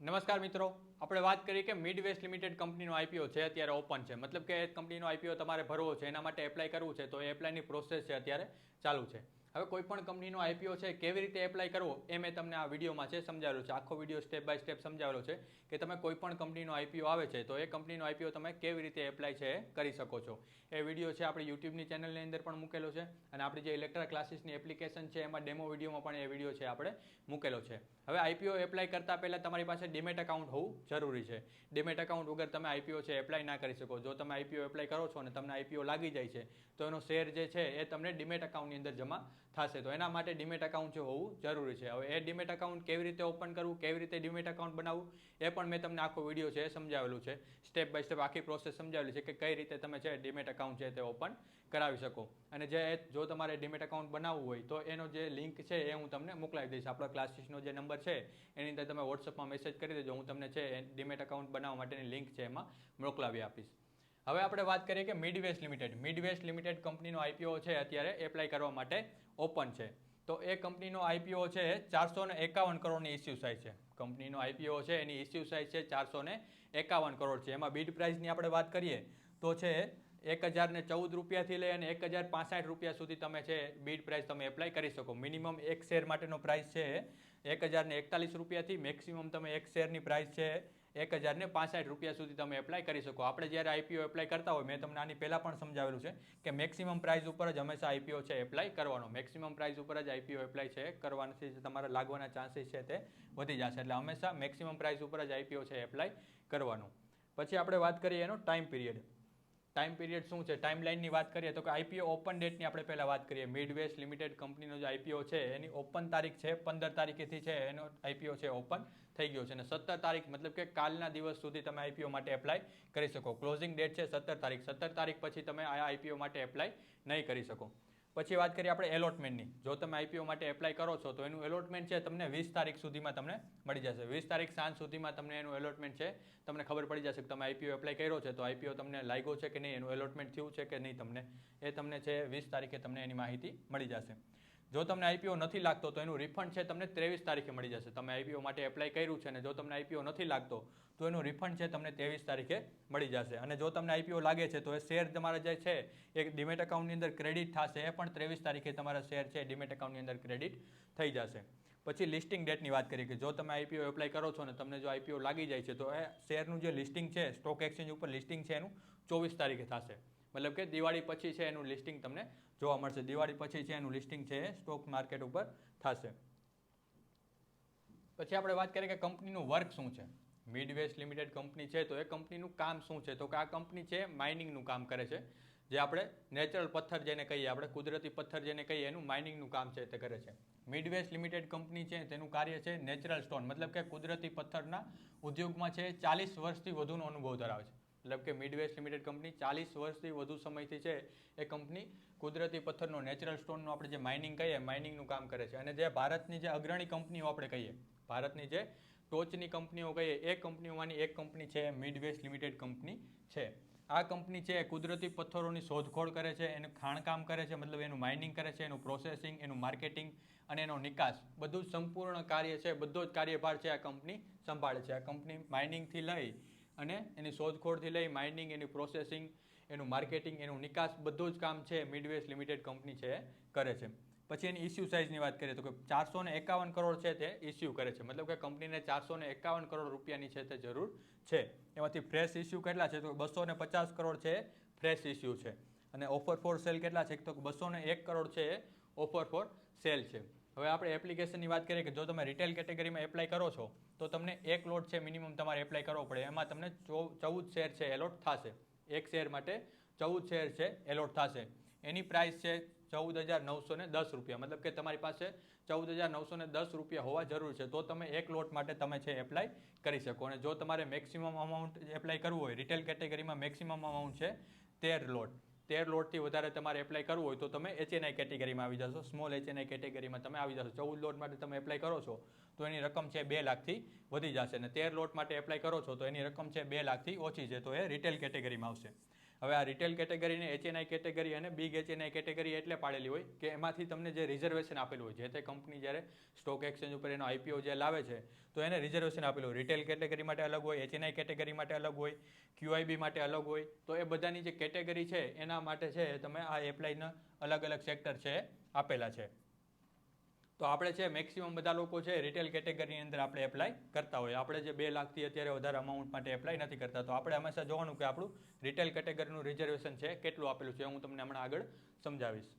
નમસ્કાર મિત્રો, આપણે વાત કરીએ કે મિડવેસ્ટ લિમિટેડ કંપનીનો આઈપીઓ છે અત્યારે ઓપન છે. મતલબ કે કંપનીનો આઈપીઓ તમારે ભરવો છે, એના માટે એપ્લાય કરવું છે, તો એ એપ્લાયની પ્રોસેસ છે અત્યારે ચાલુ છે. હવે કોઈ પણ કંપનીનો આઈપીઓ છે કેવી રીતે એપ્લાય કરવો એ મેં તમને આ વિડીયોમાં છે સમજાવેલું છે. આખો વિડીયો સ્ટેપ બાય સ્ટેપ સમજાવેલો છે કે તમે કોઈ પણ કંપનીનો આઈપીઓ આવે છે તો એ કંપનીનો આઈપીઓ તમે કેવી રીતે એપ્લાય છે કરી શકો છો. એ વિડીયો છે આપણી યુટ્યુબની ચેનલની અંદર પણ મૂકેલો છે અને આપણી જે ઇલેક્ટ્રા ક્લાસીસની એપ્લિકેશન છે એમાં ડેમો વિડીયોમાં પણ એ વિડીયો છે આપણે મૂકેલો છે. હવે આઈપીઓ એપ્લાય કરતાં પહેલાં તમારી પાસે ડીમેટ એકાઉન્ટ હોવું જરૂરી છે. ડીમેટ એકાઉન્ટ વગર તમે આઈપીઓ છે એપ્લાય ના કરી શકો. જો તમે આઈપીઓ એપ્લાય કરો છો અને તમને આઈપીઓ લાગી જાય છે તો એનો શેર જે છે એ તમને ડીમેટ એકાઉન્ટની અંદર જમા થશે. તો એના માટે ડીમેટ એકાઉન્ટ જે હોવું જરૂરી છે. હવે એ ડીમેટ એકાઉન્ટ કેવી રીતે ઓપન કરવું, કેવી રીતે ડીમેટ એકાઉન્ટ બનાવવું એ પણ મેં તમને આખો વિડીયો છે સમજાવેલું છે. સ્ટેપ બાય સ્ટેપ આખી પ્રોસેસ સમજાવેલી છે કે કઈ રીતે તમે છે ડીમેટ એકાઉન્ટ છે તે ઓપન કરાવી શકો. અને જો તમારે ડીમેટ એકાઉન્ટ બનાવવું હોય તો એનો જે લિંક છે એ હું તમને મોકલાવી દઈશ. આપણા ક્લાસીસનો જે નંબર છે એની અંદર તમે વોટ્સઅપમાં મેસેજ કરી દેજો, હું તમને છે ડીમેટ એકાઉન્ટ બનાવવા માટેની લિંક છે એમાં મોકલાવી આપીશ. હવે આપણે વાત કરીએ કે મિડવેસ્ટ લિમિટેડ. મિડવેસ્ટ લિમિટેડ કંપનીનો આઈપીઓ છે અત્યારે એપ્લાય કરવા માટે ઓપન છે. તો એ કંપનીનો આઈપીઓ છે 451 કરોડની ઇસ્યુ સાઇઝ છે. કંપનીનો આઈપીઓ છે એની ઇસ્યુ સાઇઝ છે 451 કરોડ છે. એમાં બીડ પ્રાઇસની આપણે વાત કરીએ તો છે 1014 રૂપિયાથી લઈ અને 1065 રૂપિયા સુધી તમે છે બીડ પ્રાઇસ તમે એપ્લાય કરી શકો. મિનિમમ એક શેર માટેનો પ્રાઇસ છે 1041 રૂપિયાથી મેક્સિમમ તમે એક શેરની પ્રાઇસ છે 1065 રૂપિયા સુધી તમે એપ્લાય કરી શકો. આપણે જ્યારે આઈપીઓ એપ્લાય કરતા હોય, મેં તમને આની પહેલાં પણ સમજાવેલું છે કે મેક્સિમમ પ્રાઇસ ઉપર જ હંમેશા આઈપીઓ છે એપ્લાય કરવાનો. મેક્સિમમ પ્રાઇસ ઉપર જ આઈપીઓ એપ્લાય છે કરવાથી તમારા લાગવાના ચાન્સીસ છે તે વધી જશે. એટલે હંમેશા મેક્સિમમ પ્રાઇસ ઉપર જ આઈપીઓ છે એપ્લાય કરવાનું. પછી આપણે વાત કરીએ એનો ટાઈમ પીરિયડ. ટાઈમ પીરિયડ શું છે, ટાઈમ લાઇનની વાત કરીએ તો કે આઈપીઓ ઓપન ડેટની આપણે પહેલાં વાત કરીએ. મિડવેસ્ટ લિમિટેડ કંપનીનો જે આઈપીઓ છે એની ઓપન તારીખ છે 15 તારીખેથી છે એનો આઈપીઓ છે ઓપન થઈ ગયો છે અને 17 તારીખ મતલબ કે કાલના દિવસ સુધી તમે આઈપીઓ માટે એપ્લાય કરી શકો. ક્લોઝિંગ ડેટ છે 17 તારીખ. 17 તારીખ પછી તમે આ આઈપીઓ માટે એપ્લાય નહીં કરી શકો. પછી વાત કરીએ આપણે એલોટમેન્ટની. જો તમે આઈપીઓ માટે એપ્લાય કરો છો તો એનું એલોટમેન્ટ છે તમને 20 તારીખ સુધીમાં તમને મળી જશે. 20 તારીખ સાંજ સુધીમાં તમને એનું એલોટમેન્ટ છે તમને ખબર પડી જશે કે તમે આઈપીઓ એપ્લાય કર્યો છે તો આઈપીઓ તમને લાગ્યો છે કે નહીં, એનું એલોટમેન્ટ થયું છે કે નહીં તમને, એ તમને છે 20 તારીખે તમને એની માહિતી મળી જશે. જો તમને આઈપીઓ નથી લાગતો તો એનું રિફંડ છે તમને 23 તારીખે મળી જશે. તમે આઈપીઓ માટે એપ્લાય કર્યું છે અને જો તમને આઈપીઓ નથી લાગતો તો એનું રિફંડ છે તમને 23 તારીખે મળી જશે. અને જો તમને આઈપીઓ લાગે છે તો એ શેર તમારા જે છે એ ડીમેટ એકાઉન્ટની અંદર ક્રેડિટ થશે, એ પણ 23 તારીખે તમારા શેર છે ડીમેટ એકાઉન્ટની અંદર ક્રેડિટ થઈ જશે. પછી લિસ્ટિંગ ડેટની વાત કરીએ કે જો તમે આઈપીઓ એપ્લાય કરો છો અને તમને જો આઈપીઓ લાગી જાય છે તો એ શેરનું જે લિસ્ટિંગ છે સ્ટોક એક્સચેન્જ ઉપર લિસ્ટિંગ છે એનું 24 તારીખે થશે. મતલબ કે દિવાળી પછી છે એનું લિસ્ટિંગ તમને જોવા મળશે. દિવાળી પછી છે એનું લિસ્ટિંગ છે સ્ટોક માર્કેટ ઉપર થશે. પછી આપણે વાત કરીએ કે કંપનીનું વર્ક શું છે. મિડવેસ્ટ લિમિટેડ કંપની છે તો એ કંપનીનું કામ શું છે, તો કે આ કંપની છે માઇનિંગનું કામ કરે છે. જે આપણે નેચરલ પથ્થર જેને કહીએ, આપણે કુદરતી પથ્થર જેને કહીએ એનું માઇનિંગનું કામ છે તે કરે છે. મિડવેસ્ટ લિમિટેડ કંપની છે તેનું કાર્ય છે નેચરલ સ્ટોન, મતલબ કે કુદરતી પથ્થરના ઉદ્યોગમાં છે 40 વર્ષથી વધુનો અનુભવ ધરાવે છે. મતલબ કે મિડવેસ્ટ લિમિટેડ કંપની 40 વર્ષથી વધુ સમયથી છે એ કંપની કુદરતી પથ્થરનો નેચરલ સ્ટોનનો આપણે જે માઇનિંગ કહીએ માઇનિંગનું કામ કરે છે. અને જે ભારતની જે અગ્રણી કંપનીઓ આપણે કહીએ, ભારતની જે ટોચની કંપનીઓ કહીએ એ કંપનીઓમાંની એક કંપની છે મિડવેસ્ટ લિમિટેડ કંપની છે. આ કંપની છે કુદરતી પથ્થરોની શોધખોળ કરે છે, એનું ખાણકામ કરે છે, મતલબ એનું માઇનિંગ કરે છે, એનું પ્રોસેસિંગ, એનું માર્કેટિંગ અને એનો નિકાસ બધું જ સંપૂર્ણ કાર્ય છે, બધો જ કાર્યભાર છે આ કંપની સંભાળે છે. આ કંપની માઇનિંગથી લઈ અને એની શોધખોળથી લઈ માઇનિંગ, એની પ્રોસેસિંગ, એનું માર્કેટિંગ, એનું નિકાસ બધું જ કામ છે મિડવેસ્ટ લિમિટેડ કંપની છે કરે છે. પછી એની ઇસ્યુ સાઇઝની વાત કરીએ તો કે 451 કરોડ છે તે ઇસ્યુ કરે છે. મતલબ કે કંપનીને 451 કરોડ રૂપિયાની છે તે જરૂર છે. એમાંથી ફ્રેશ ઇસ્યુ કેટલા છે તો 250 કરોડ છે ફ્રેશ ઇસ્યુ છે. અને ઓફર ફોર સેલ કેટલા છે તો 201 કરોડ છે એ ઓફર ફોર સેલ છે. હવે આપણે એપ્લિકેશનની વાત કરીએ કે જો તમે રિટેલ કેટેગરીમાં એપ્લાય કરો છો તો તમને એક લોટ છે મિનિમમ તમારે એપ્લાય કરવો પડે. એમાં તમને 14 શેર છે એલોટ થશે. એક શેર માટે 14 શેર છે એલોટ થશે. એની પ્રાઇસ છે 14,910 રૂપિયા. મતલબ કે તમારી પાસે 14,910 રૂપિયા હોવા જરૂર છે તો તમે એક લોટ માટે તમે છે એપ્લાય કરી શકો. અને જો તમારે મેક્સિમમ અમાઉન્ટ એપ્લાય કરવું હોય, રિટેલ કેટેગરીમાં મેક્સિમમ અમાઉન્ટ છે 13 લોટ. 13 લોટથી વધારે તમારે એપ્લાય કરવું હોય તો તમે એચએનઆઈ કેટેગરીમાં આવી જશો. સ્મોલ એચએનઆઈ કેટેગરીમાં તમે આવી જશો. 14 લોટ માટે તમે એપ્લાય કરો છો તો એની રકમ છે 2 લાખથી વધી જશે. અને 13 લોટ માટે એપ્લાય કરો છો તો એની રકમ છે 2 લાખથી ઓછી છે, તો એ રિટેલ કેટેગરીમાં આવશે. હવે આ રિટેલ કેટેગરીને HNI કેટેગરી અને બિગ HNI કેટેગરી એટલે પાડેલી હોય કે એમાંથી તમને જે રિઝર્વેશન આપેલું હોય, જે તે કંપની જ્યારે સ્ટોક એક્સચેન્જ ઉપર એનો IPO જે લાવે છે તો એને રિઝર્વેશન આપેલું હોય. રિટેલ કેટેગરી માટે અલગ હોય, HNI કેટેગરી માટે અલગ હોય, QIB માટે અલગ હોય. તો એ બધાની જે કેટેગરી છે એના માટે છે તમે આ એપ્લાયના અલગ અલગ સેક્ટર છે આપેલા છે. તો આપણે છે મેક્સિમમ બધા લોકો છે રિટેલ કેટેગરીની અંદર આપણે એપ્લાય કરતા હોય. આપણે જે 2 લાખથી અત્યારે વધારે અમાઉન્ટ માટે એપ્લાય નથી કરતા. તો આપણે હંમેશા જોવાનું કે આપણું રિટેલ કેટેગરીનું રિઝર્વેશન છે કેટલું આપેલું છે, હું તમને હમણાં આગળ સમજાવીશ.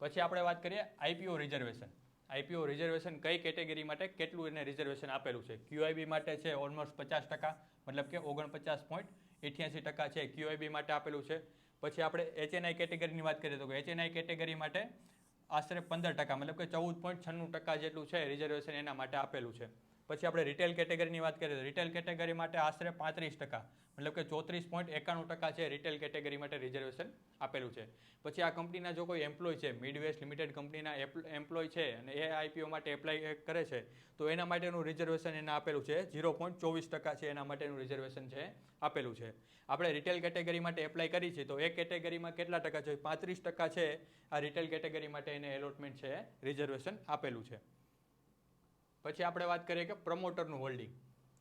પછી આપણે વાત કરીએ IPO રિઝર્વેશન. IPO રિઝર્વેશન કઈ કેટેગરી માટે કેટલું એને રિઝર્વેશન આપેલું છે. QIB માટે છે ઓલમોસ્ટ 50%, મતલબ કે 49.88% છે QIB માટે આપેલું છે. પછી આપણે HNI કેટેગરીની વાત કરીએ તો HNI કેટેગરી માટે આશરે 15%, મતલબ કે 14.96% જેટલું છે રિઝર્વેશન એના માટે આપેલું છે. પછી આપણે રિટેલ કેટેગરીની વાત કરીએ તો રિટેલ કેટેગરી માટે આશરે 35%, મતલબ કે 34.91% છે રિટેલ કેટેગરી માટે રિઝર્વેશન આપેલું છે. પછી આ કંપનીના જો કોઈ એમ્પ્લોય છે, મિડવેસ્ટ લિમિટેડ કંપનીના એમ્પ્લોય છે અને એ IPO માટે એપ્લાય કરે છે તો એના માટેનું રિઝર્વેશન એને આપેલું છે 0.24% છે એના માટેનું રિઝર્વેશન છે આપેલું છે. આપણે રિટેલ કેટેગરી માટે એપ્લાય કરી છે તો એ કેટેગરીમાં કેટલા ટકા છે, 35% છે આ રિટેલ કેટેગરી માટે એને એલોટમેન્ટ છે રિઝર્વેશન આપેલું છે. પછી આપણે વાત કરીએ કે પ્રમોટરનું હોલ્ડિંગ.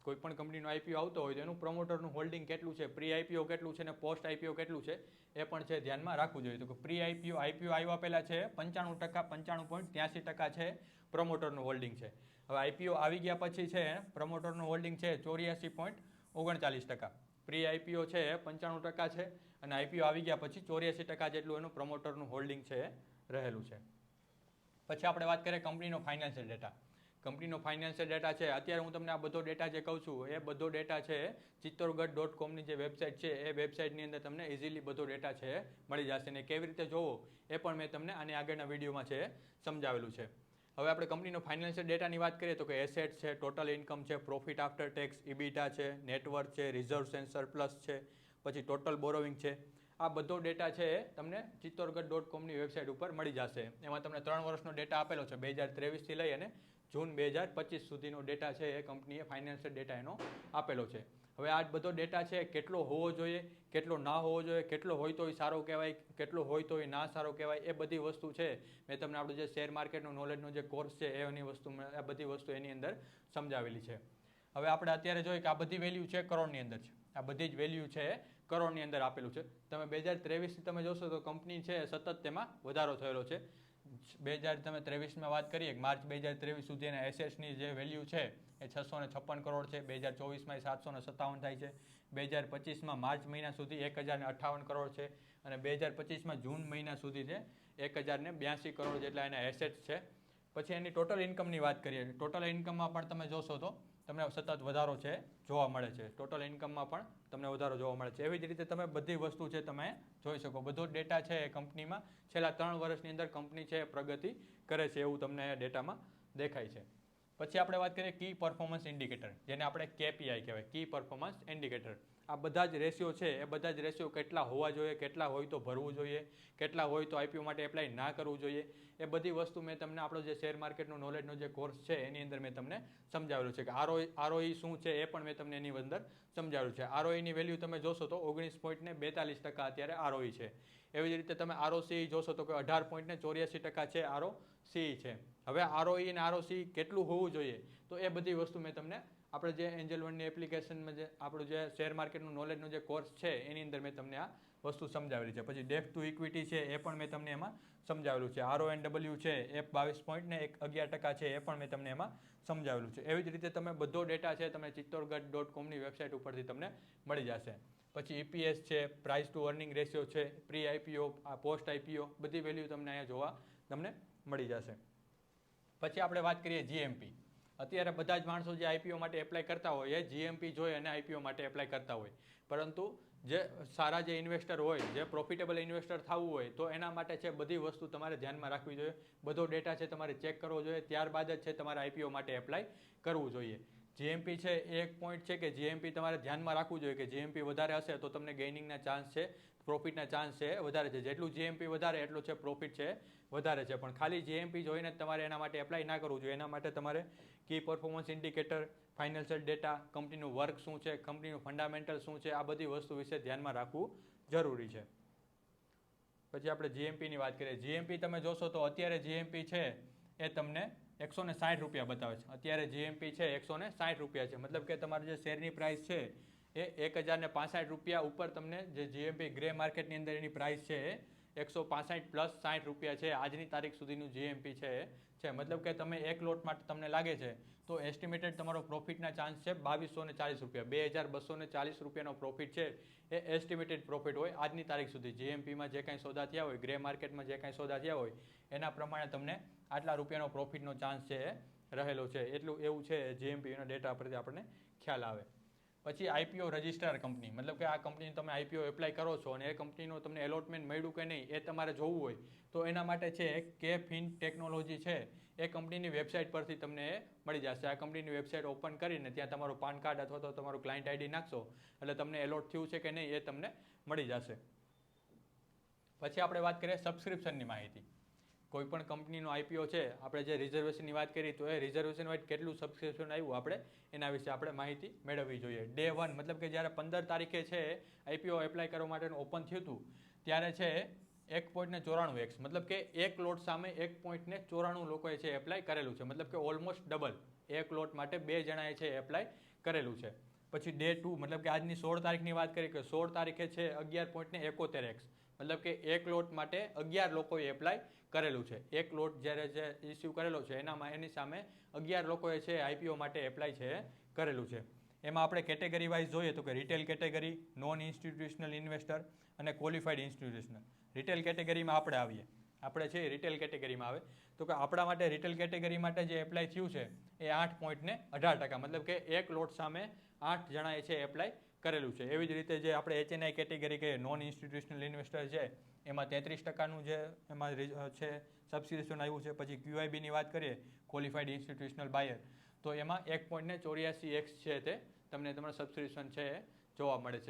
કોઈ પણ કંપનીનો IPO આવતો હોય તો એનું પ્રમોટરનું હોલ્ડિંગ કેટલું છે, પ્રી IPO કેટલું છે અને પોસ્ટ IPO કેટલું છે એ પણ છે ધ્યાનમાં રાખવું જોઈએ. તો કે પ્રી IPO આવ્યા પહેલાં છે 95%, 95.83% છે પ્રમોટરનું હોલ્ડિંગ છે. હવે IPO આવી ગયા પછી છે પ્રમોટરનું હોલ્ડિંગ છે 84.39%. પ્રી IPO છે 95% છે અને IPO આવી ગયા પછી 84% જેટલું એનું પ્રમોટરનું હોલ્ડિંગ છે રહેલું છે. પછી આપણે વાત કરીએ કંપનીનો ફાઇનાન્શિયલ ડેટા. કંપનીનો ફાઇનાન્શિયલ ડેટા છે, અત્યારે હું તમને આ બધો ડેટા જે કહું છું એ બધો ડેટા છે chittorgarh.comની જે વેબસાઇટ છે એ વેબસાઇટની અંદર તમને ઇઝીલી બધો ડેટા છે મળી જશે. ને કેવી રીતે જોવો એ પણ મેં તમને આની આગળના વિડીયોમાં છે સમજાવેલું છે. હવે આપણે કંપનીનો ફાઇનાન્શિયલ ડેટાની વાત કરીએ તો કે એસેટ છે, ટોટલ ઇન્કમ છે, પ્રોફિટ આફ્ટર ટેક્સ, EBITDA છે, નેટવર્થ છે, રિઝર્વ્સ એન્ડ સરપ્લસ છે, પછી ટોટલ બોરોવિંગ છે. આ બધો ડેટા છે તમને chittorgarh.comની વેબસાઇટ ઉપર મળી જશે. એમાં તમને 3 વર્ષનો ડેટા આપેલો છે, 2023થી લઈ અને જૂન 2025 સુધીનો ડેટા છે એ કંપનીએ ફાઇનાન્શિયલ ડેટા એનો આપેલો છે. હવે આ બધો ડેટા છે કેટલો હોવો જોઈએ, કેટલો ના હોવો જોઈએ, કેટલો હોય તોય સારો કહેવાય, કેટલો હોય તોય ના સારો કહેવાય, એ બધી વસ્તુ છે મેં તમને આપણું જે શેર માર્કેટનો નોલેજનો જે કોર્સ છે એની વસ્તુ, આ બધી વસ્તુ એની અંદર સમજાવેલી છે. હવે આપણે અત્યારે જોઈએ કે આ બધી વેલ્યુ છે કરોડની અંદર છે. આ બધી જ વેલ્યુ છે કરોડની અંદર આપેલું છે. તમે 2023થી તમે જોશો તો કંપની છે સતત તેમાં વધારો થયેલો છે. 2023માં વાત કરીએ માર્ચ 2023 સુધી એના એસેટ્સની જે વેલ્યુ છે એ 656 કરોડ છે. 2024માં એ 757 થાય છે. 2025માં માર્ચ મહિના સુધી 1058 કરોડ છે અને 2025માં જૂન મહિના સુધી છે 1082 કરોડ જેટલા એના એસેટ્સ છે. પછી એની ટોટલ ઇન્કમની વાત કરીએ, ટોટલ ઇન્કમમાં પણ તમે જોશો તો તમને સતત વધારો છે જોવા મળે છે. ટોટલ ઇન્કમમાં પણ તમને વધારો જોવા મળે છે. એવી જ રીતે તમે બધી વસ્તુ છે તમે જોઈ શકો. બધો ડેટા છે એ કંપનીમાં છેલ્લા 3 વર્ષની અંદર કંપની છે પ્રગતિ કરે છે એવું તમને ડેટામાં દેખાય છે. પછી આપણે વાત કરીએ કી પરફોર્મન્સ ઇન્ડિકેટર, જેને આપણે KPI કહેવાય, કી પરફોર્મન્સ ઇન્ડિકેટર. આ બધા જ રેશિયો છે એ બધા જ રેશિયો કેટલા હોવા જોઈએ, કેટલા હોય તો ભરવું જોઈએ, કેટલા હોય તો IPO માટે એપ્લાય ના કરવું જોઈએ, એ બધી વસ્તુ મેં તમને આપણો જે શેર માર્કેટનો નોલેજનો જે કોર્સ છે એની અંદર મેં તમને સમજાવેલું છે. કે ROE શું છે એ પણ મેં તમને એની અંદર સમજાવેલું છે. ROEની વેલ્યુ તમે જોશો તો 19.42% અત્યારે ROE છે. એવી જ રીતે તમે ROCE જોશો તો કે 18.84% છે ROCE છે. હવે ROE અને ROCE કેટલું હોવું જોઈએ તો એ બધી વસ્તુ મેં તમને આપણે જે એન્જલ વનની એપ્લિકેશનમાં જે આપણું જે શેર માર્કેટનું નોલેજનો જે કોર્સ છે એની અંદર મેં તમને આ વસ્તુ સમજાવેલી છે. પછી ડેપ્થ ટુ ઇક્વિટી છે એ પણ મેં તમને એમાં સમજાવેલું છે. RONW છે એ 22.11% છે એ પણ મેં તમને એમાં સમજાવેલું છે. એવી જ રીતે તમે બધો ડેટા છે તમે chittorgarh.comની વેબસાઇટ ઉપરથી તમને મળી જશે. પછી EPS છે, પ્રાઇસ ટુ અર્નિંગ રેશિયો છે, પ્રી IPO, પોસ્ટ IPO, બધી વેલ્યુ તમને અહીંયા જોવા તમને મળી જશે. પછી આપણે વાત કરીએ GMP. અત્યારે બધા જ માણસો જે IPO માટે એપ્લાય કરતા હોય એ GMP જોઈ અને IPO માટે એપ્લાય કરતા હોય. પરંતુ જે સારા જે ઇન્વેસ્ટર હોય, જે પ્રોફિટેબલ ઇન્વેસ્ટર થવું હોય તો એના માટે છે બધી વસ્તુ તમારે ધ્યાનમાં રાખવી જોઈએ. બધો ડેટા છે તમારે ચેક કરવો જોઈએ, ત્યારબાદ જ છે તમારે IPO માટે એપ્લાય કરવું જોઈએ. જીએમપી છે એ એક પોઈન્ટ છે કે જીએમપી તમારે ધ્યાનમાં રાખવું જોઈએ કે જીએમપી વધારે હશે તો તમને ગેઇનિંગના ચાન્સ છે, પ્રોફિટના ચાન્સ છે વધારે છે. જેટલું જીએમપી વધારે એટલું છે પ્રોફિટ છે વધારે છે. પણ ખાલી જીએમપી જોઈને જ તમારે એના માટે એપ્લાય ના કરવું જોઈએ. એના માટે તમારે કી પરફોર્મન્સ ઇન્ડિકેટર, ફાઇનાન્શિયલ ડેટા, કંપનીનું વર્ક શું છે, કંપનીનું ફંડામેન્ટલ શું છે, આ બધી વસ્તુ વિશે ધ્યાનમાં રાખવું જરૂરી છે. પછી આપણે જીએમપીની વાત કરીએ. જીએમપી તમે જોશો તો અત્યારે જીએમપી છે એ તમને 160 રૂપિયા બતાવે છે. અત્યારે જીએમપી છે 160 રૂપિયા છે. મતલબ કે તમારી જે શેરની પ્રાઇસ છે એ 1065 રૂપિયા ઉપર તમને જે જીએમપી ગ્રે માર્કેટની અંદર એની પ્રાઇસ છે એ 165 પ્લસ 60 રૂપિયા છે આજની તારીખ સુધીનું જીએમપી છે. મતલબ કે તમે એક લોટ માટે તમને લાગે છે તો એસ્ટિમેટેડ તમારો પ્રોફિટના ચાન્સ છે 2240 રૂપિયા. 2240 રૂપિયાનો પ્રોફિટ છે એ એસ્ટિમેટેડ પ્રોફિટ હોય આજની તારીખ સુધી. જીએમપીમાં જે કાંઈ સોદા થયા હોય, ગ્રે માર્કેટમાં જે કાંઈ સોદા થયા હોય એના પ્રમાણે તમને આટલા રૂપિયાનો પ્રોફિટનો ચાન્સ છે એ રહેલો છે. એટલું એવું છે જીએમપીના ડેટા પરથી આપણને ખ્યાલ આવે. પછી આઈપીઓ રજિસ્ટ્રાર કંપની, મતલબ કે આ કંપનીને તમે આઈપીઓ એપ્લાય કરો છો અને એ કંપનીનું તમને એલોટમેન્ટ મળ્યું કે નહીં એ તમારે જોવું હોય તો એના માટે છે કે ફિન ટેકનોલોજી છે એ કંપનીની વેબસાઇટ પરથી તમને એ મળી જશે. આ કંપનીની વેબસાઇટ ઓપન કરીને ત્યાં તમારું પાન કાર્ડ અથવા તો તમારું ક્લાયન્ટ આઈડી નાખશો એટલે તમને એલોટ થયું છે કે નહીં એ તમને મળી જશે. પછી આપણે વાત કરીએ સબસ્ક્રિપ્શનની માહિતી. કોઈ પણ કંપનીનો આઈપીઓ છે, આપણે જે રિઝર્વેશનની વાત કરી તો એ રિઝર્વેશન વાઇઝ કેટલું સબસ્ક્રિપ્શન આવ્યું આપણે એના વિશે આપણે માહિતી મેળવવી જોઈએ. ડે 1 મતલબ કે જ્યારે 15 તારીખે છે આઈપીઓ એપ્લાય કરવા માટેનું ઓપન થયું હતું ત્યારે છે 1.94x મતલબ કે એક લોટ સામે 1.94 લોકોએ છે એપ્લાય કરેલું છે. મતલબ કે ઓલમોસ્ટ ડબલ, એક લોટ માટે 2 જણાએ છે એપ્લાય કરેલું છે. પછી ડે 2 મતલબ કે આજની 16 તારીખની વાત કરી કે 16 તારીખે છે 11.71x મતલબ કે એક લોટ માટે 11 લોકોએ એપ્લાય કરેલું છે. એક લોટ જ્યારે જે ઇસ્યુ કરેલો છે એની સામે 11 લોકોએ છે આઈપીઓ માટે એપ્લાય છે કરેલું છે. એમાં આપણે કેટેગરી વાઇઝ જોઈએ તો કે retail category, non institutional investor અને ક્વોલિફાઈડ ઇન્સ્ટિટ્યુશનલ. રિટેલ કેટેગરીમાં આપણે આવીએ, આપણે છે રિટેલ કેટેગરીમાં આવે તો કે આપણા માટે રિટેલ કેટેગરી માટે જે એપ્લાય થયું છે એ 8.18% મતલબ કે એક લોટ સામે 8 જણાએ છે એપ્લાય કરેલું છે. એવી જ રીતે જે આપણે એચએનઆઈ કેટેગરી કહીએ, નોન ઇન્સ્ટિટ્યુશનલ ઇન્વેસ્ટર છે એમાં 33%નું જે એમાં છે સબસ્ક્રિપ્શન આવ્યું છે. પછી ક્યુઆઈબીની વાત કરીએ, ક્વોલિફાઈડ ઇન્સ્ટિટ્યુશનલ બાયર, તો એમાં 1.84x છે તે તમને તમારું સબસ્ક્રિપ્શન છે એ જોવા મળે છે.